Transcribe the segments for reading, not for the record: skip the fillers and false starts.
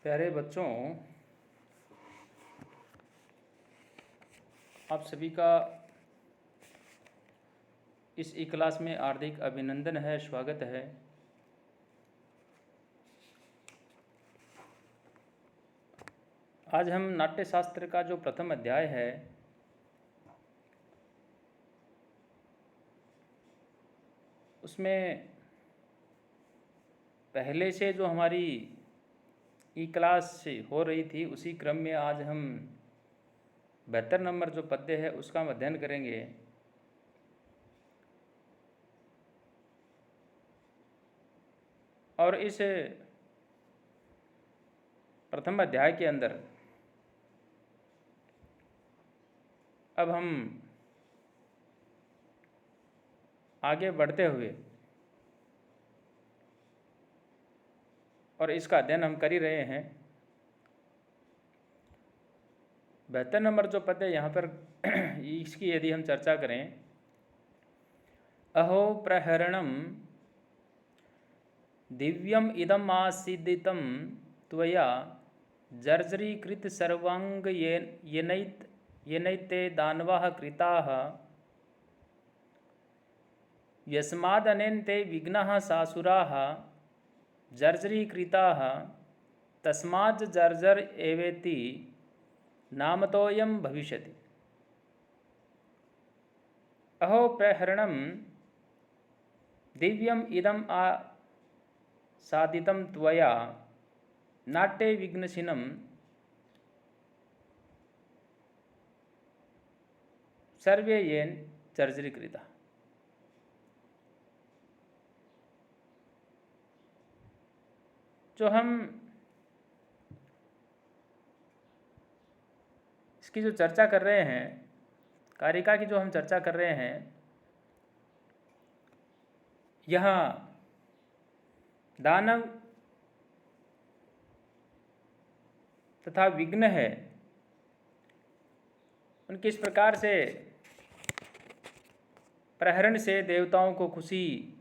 प्यारे बच्चों, आप सभी का इस ई क्लास में हार्दिक अभिनंदन है, स्वागत है। आज हम नाट्य शास्त्र का जो प्रथम अध्याय है उसमें पहले से जो हमारी ई क्लास हो रही थी उसी क्रम में आज हम 72 नंबर जो पद्य है उसका हम अध्ययन करेंगे। और इस प्रथम अध्याय के अंदर अब हम आगे बढ़ते हुए और इसका अध्ययन हम कर ही रहे हैं। 72 नंबर जो पद्य यहाँ पर इसकी यदि हम चर्चा करें, अहो प्रहरणम दिव्यम इदम आसीदितम त्वया जर्जरीकृत सर्वांग येनैते दानवाः कृताः यस्मादनेन्ते विघ्नाः सासुराः जर्जरीकृताः तस्मात् जर्जर एवेति नामतोऽयं भविष्यति। अहो प्रहरणम दिव्यम इदम आसादितं त्वया नाट्ये विघ्नशिनं सर्वे येन जर्जरीकृता। जो हम इसकी जो चर्चा कर रहे हैं, कारिका की जो हम चर्चा कर रहे हैं, यहाँ दानव तथा विघ्न है, उन किस प्रकार से प्रहरण से देवताओं को खुशी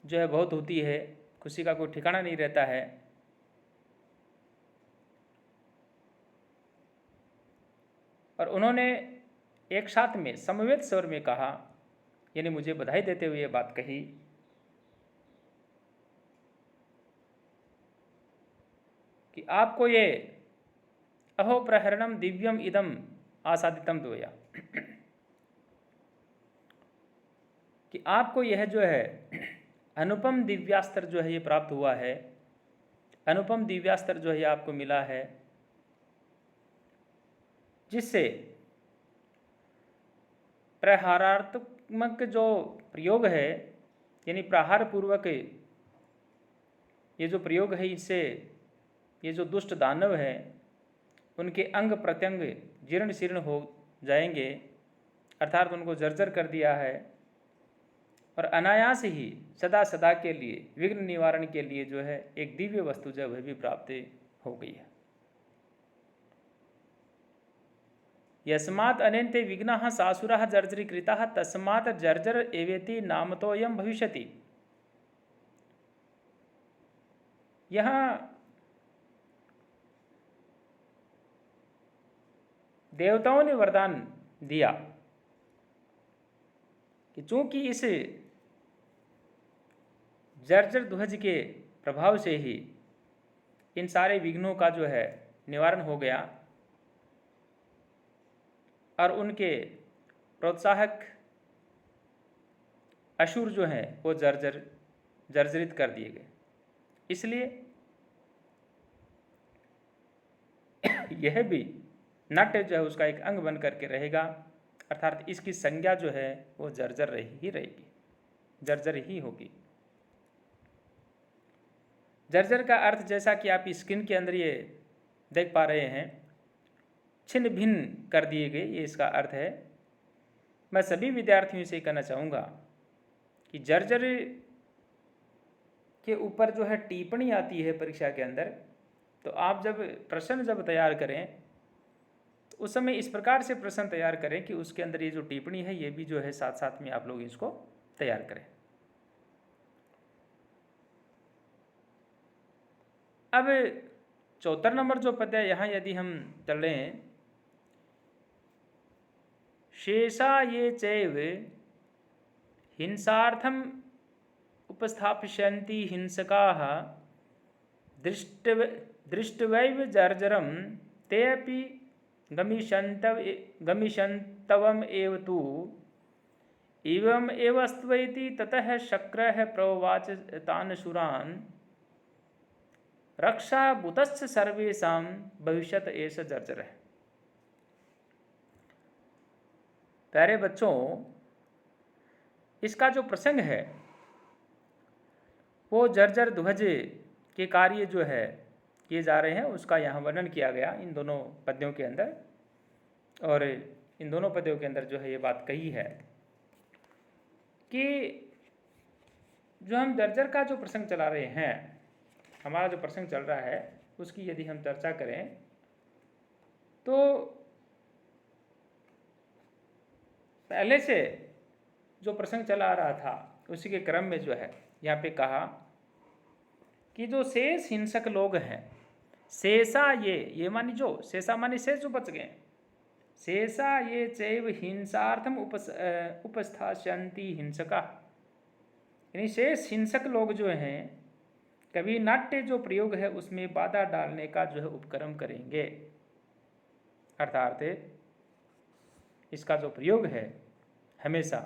जो है बहुत होती है, खुशी का कोई ठिकाना नहीं रहता है। और उन्होंने एक साथ में समवेत स्वर में कहा, यानी मुझे बधाई देते हुए ये बात कही कि आपको ये अहो प्रहरणम दिव्यम इदम आसादितम द्वया कि आपको यह जो है अनुपम दिव्यास्त्र जो है ये प्राप्त हुआ है, अनुपम दिव्यास्त्र जो है आपको मिला है, जिससे प्रहारात्मक जो प्रयोग है, यानी प्रहार पूर्वक ये जो प्रयोग है, इससे ये जो दुष्ट दानव है उनके अंग प्रत्यंग जीर्ण शीर्ण हो जाएंगे, अर्थात उनको जर्जर कर दिया है। और अनायास ही सदा सदा के लिए विघ्न निवारण के लिए जो है एक दिव्य वस्तु जो वह भी प्राप्त हो गई है। यस्मात् अनेन्ते विघ्नाः सासुराः जर्जरीकृताः तस्मात् जर्जर एवेति नामतोऽयं भविष्यति। यहाँ देवताओं ने वरदान दिया कि चूंकि इस जर्जर ध्वज के प्रभाव से ही इन सारे विघ्नों का जो है निवारण हो गया और उनके प्रोत्साहक असुर जो हैं वो जर्जरित कर दिए गए। इसलिए यह भी नाट्य जो है उसका एक अंग बन करके रहेगा, अर्थात इसकी संज्ञा जो है वो जर्जर ही रहेगी, जर्जर ही होगी। जर्जर का अर्थ जैसा कि आप स्क्रीन के अंदर ये देख पा रहे हैं, छिन्न भिन्न कर दिए गए, ये इसका अर्थ है। मैं सभी विद्यार्थियों से कहना चाहूँगा कि जर्जर के ऊपर जो है टिप्पणी आती है परीक्षा के अंदर, तो आप जब प्रश्न तैयार करें तो उस समय इस प्रकार से प्रश्न तैयार करें कि उसके अंदर ये जो टिप्पणी है ये भी जो है साथ साथ में आप लोग इसको तैयार करें। अब 74 नंबर जो पद है, यहाँ यदि हम चल रहे हैं, शेषा ये चैव हिंसार्थम उपस्थापयन्ति हिंसकाः दृष्ट्वैव जर्जरं ते अपि गमिष्यन्तवम् एव तु एवम् एव अस्त्वेति। ततः शक्रः प्रोवाच तान् शूरान् रक्षाभूतस्य सर्वेषां भविष्यत एष जर्जरः। प्यारे बच्चों, इसका जो प्रसंग है वो जर्जर ध्वज के कार्य जो है किए जा रहे हैं, उसका यहाँ वर्णन किया गया इन दोनों पद्यों के अंदर। और इन दोनों पद्यों के अंदर जो है ये बात कही है कि जो हम जर्जर का जो प्रसंग चला रहे हैं, हमारा जो प्रसंग चल रहा है, उसकी यदि हम चर्चा करें तो पहले से जो प्रसंग चला आ रहा था उसी के क्रम में जो है यहाँ पे कहा कि जो शेष हिंसक लोग हैं, शेषा ये मानी जो शेषा मानी शेष जो बच गए, शेषा ये चैव हिंसार्थम उपस्थास्यन्ति हिंसका, यानी शेष हिंसक लोग जो हैं कभी नाट्य जो प्रयोग है उसमें बाधा डालने का जो है उपक्रम करेंगे। अर्थात इसका जो प्रयोग है हमेशा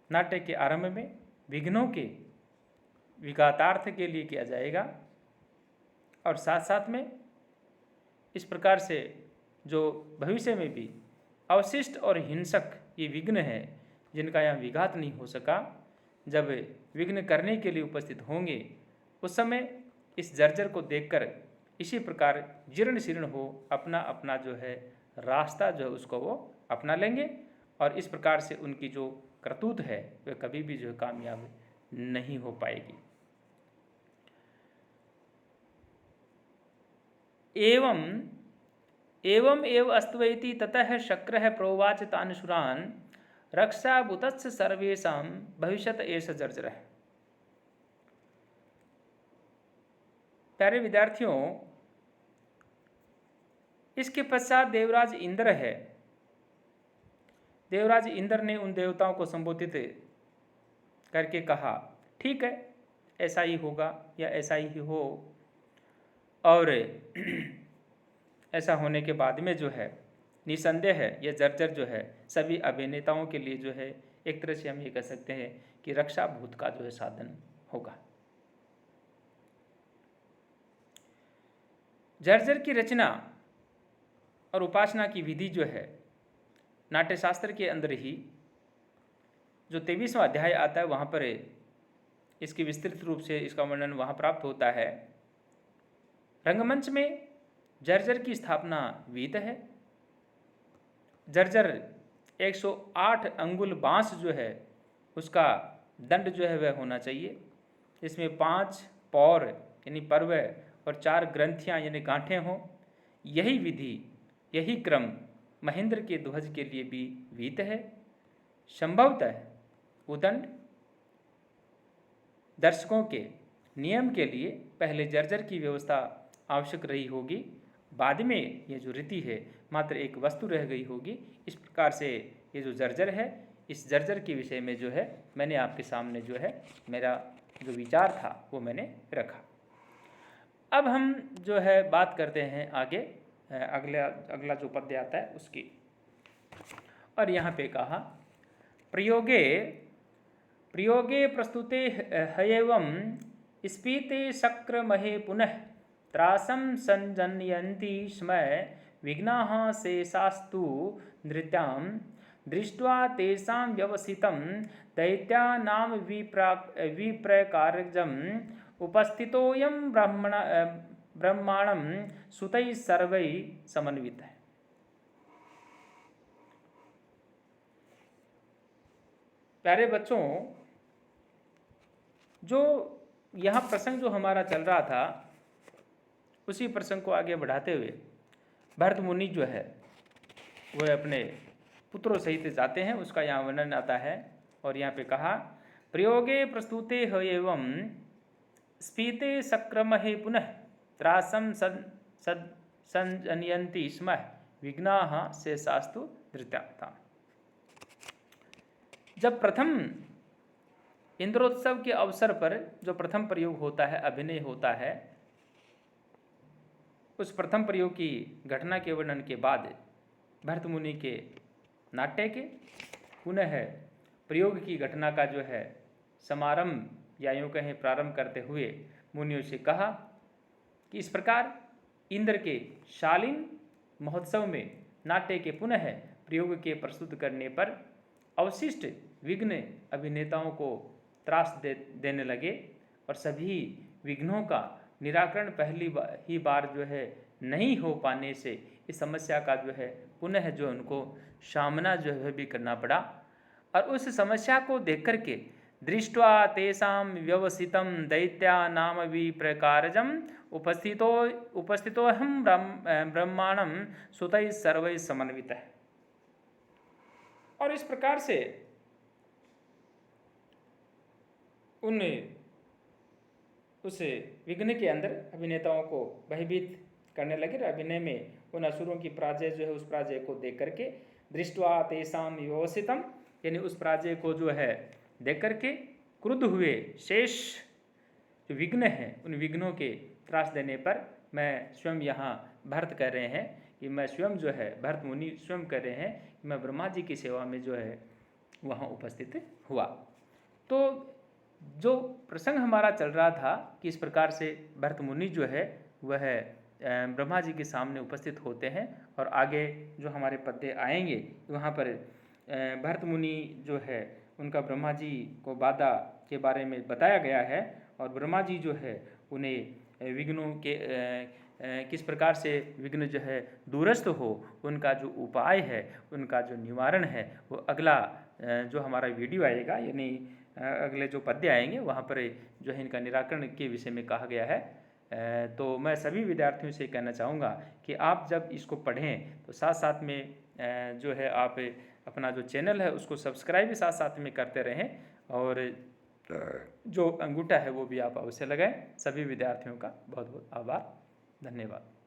नाट्य के आरंभ में विघ्नों के विघातार्थ के लिए किया जाएगा, और साथ साथ में इस प्रकार से जो भविष्य में भी अवशिष्ट और हिंसक ये विघ्न है जिनका यहाँ विघात नहीं हो सका, जब विघ्न करने के लिए उपस्थित होंगे उस समय इस जर्जर को देखकर इसी प्रकार जीर्ण शीर्ण हो अपना अपना जो है रास्ता जो है उसको वो अपना लेंगे, और इस प्रकार से उनकी जो करतूत है वह कभी भी जो है कामयाब नहीं हो पाएगी। एवं एव अस्त्वेति। ततः शक्रः प्रोवाच तान् शूरान् रक्षाभूतस्य सर्वेषां भविष्यत एष जर्जरः। प्यारे विद्यार्थियों, इसके पश्चात देवराज इंद्र है। देवराज इंद्र ने उन देवताओं को संबोधित करके कहा, ठीक है, ऐसा ही होगा या ऐसा ही हो। और ऐसा होने के बाद में जो है निसंदेह है यह जर्जर जो है सभी अभिनेताओं के लिए जो है एक तरह से हम ये कह सकते हैं कि रक्षाभूत का जो है साधन होगा। जर्जर की रचना और उपासना की विधि जो है नाट्यशास्त्र के अंदर ही जो 23वां अध्याय आता है वहाँ पर इसकी विस्तृत रूप से इसका वर्णन वहाँ प्राप्त होता है। रंगमंच में जर्जर की स्थापना विहित है। जर्जर 108 अंगुल बांस जो है उसका दंड जो है वह होना चाहिए, इसमें 5 पौर यानी पर्व और 4 ग्रंथियाँ यानी गांठें हों। यही विधि, यही क्रम महेंद्र के ध्वज के लिए भी विहित है। संभवतः उदंड दर्शकों के नियम के लिए पहले जर्जर की व्यवस्था आवश्यक रही होगी, बाद में ये जो रीति है मात्र एक वस्तु रह गई होगी। इस प्रकार से ये जो जर्जर है, इस जर्जर के विषय में जो है मैंने आपके सामने जो है मेरा जो विचार था वो मैंने रखा। अब हम जो है बात करते हैं आगे अगला जो पद्य आता है उसकी। और यहाँ पे कहा प्रयोगे प्रस्तुते हयेवं स्पीते शक्रमहे पुनः त्रासं संजनयन्ति स्म विघ्नाः शेषास्तु नृत्यां दृष्ट्वा तेषां व्यवसितं दैत्यानां विप्रकारजम् उपस्थितोऽयं ब्रह्माणं सुतैः सर्वैः समन्वितः। प्यारे बच्चों, जो यहाँ प्रसंग जो हमारा चल रहा था उसी प्रसंग को आगे बढ़ाते हुए भरत मुनि जो है वह अपने पुत्रों सहित जाते हैं, उसका यहाँ वर्णन आता है। और यहाँ पे कहा प्रयोगे प्रस्तुते एवं स्पीते सक्रमहे पुनः त्रासम संजनयन्ति स्म विघ्नाः शेषास्तु धृत्याः। जब प्रथम इंद्रोत्सव के अवसर पर जो प्रथम प्रयोग होता है, अभिनय होता है, उस प्रथम प्रयोग की घटना के वर्णन के बाद भरत मुनि के नाट्य के पुनः प्रयोग की घटना का जो है समारंभ या यूँ कहें प्रारंभ करते हुए मुनियों से कहा कि इस प्रकार इंद्र के शालीन महोत्सव में नाट्य के पुनः प्रयोग के प्रस्तुत करने पर अवशिष्ट विघ्न अभिनेताओं को त्रास देने लगे और सभी विघ्नों का निराकरण पहली ही बार जो है नहीं हो पाने से इस समस्या का जो है पुनः जो उनको सामना जो है भी करना पड़ा। और उस समस्या को देख करके दृष्ट्वा तेषां व्यवसितं दैत्यानाम विप्रकारजम् उपस्थितोऽहं ब्रह्माणं सुतैः सर्वैः समन्वितः। और इस प्रकार से उस विघ्न के अंदर अभिनेताओं को भयभीत करने लगे। अभिनय में उन असुरों की पराजय जो है उस पराजय को देख करके दृष्ट्वा तेषां व्यवसितं, यानी उस पराजय को जो है देख करके क्रुद्ध हुए शेष जो विघ्न हैं उन विघ्नों के त्रास देने पर मैं स्वयं यहाँ भरत कह रहे हैं कि मैं स्वयं जो है भरत मुनि स्वयं कह रहे हैं कि मैं ब्रह्मा जी की सेवा में जो है वहाँ उपस्थित हुआ। तो जो प्रसंग हमारा चल रहा था कि इस प्रकार से भरत मुनि जो है वह ब्रह्मा जी के सामने उपस्थित होते हैं और आगे जो हमारे पद्य आएंगे वहाँ पर भरत मुनि जो है उनका ब्रह्मा जी को बाधा के बारे में बताया गया है और ब्रह्मा जी जो है उन्हें विघ्नों के किस प्रकार से विघ्न जो है दूरस्थ हो उनका जो उपाय है, उनका जो निवारण है, वो अगला जो हमारा वीडियो आएगा यानी अगले जो पद्य आएंगे वहाँ पर जो है इनका निराकरण के विषय में कहा गया है। तो मैं सभी विद्यार्थियों से कहना चाहूँगा कि आप जब इसको पढ़ें तो साथ साथ में जो है आप अपना जो चैनल है उसको सब्सक्राइब भी साथ साथ में करते रहें और जो अंगूठा है वो भी आप अवश्य लगाएं। सभी विद्यार्थियों का बहुत बहुत आभार, धन्यवाद।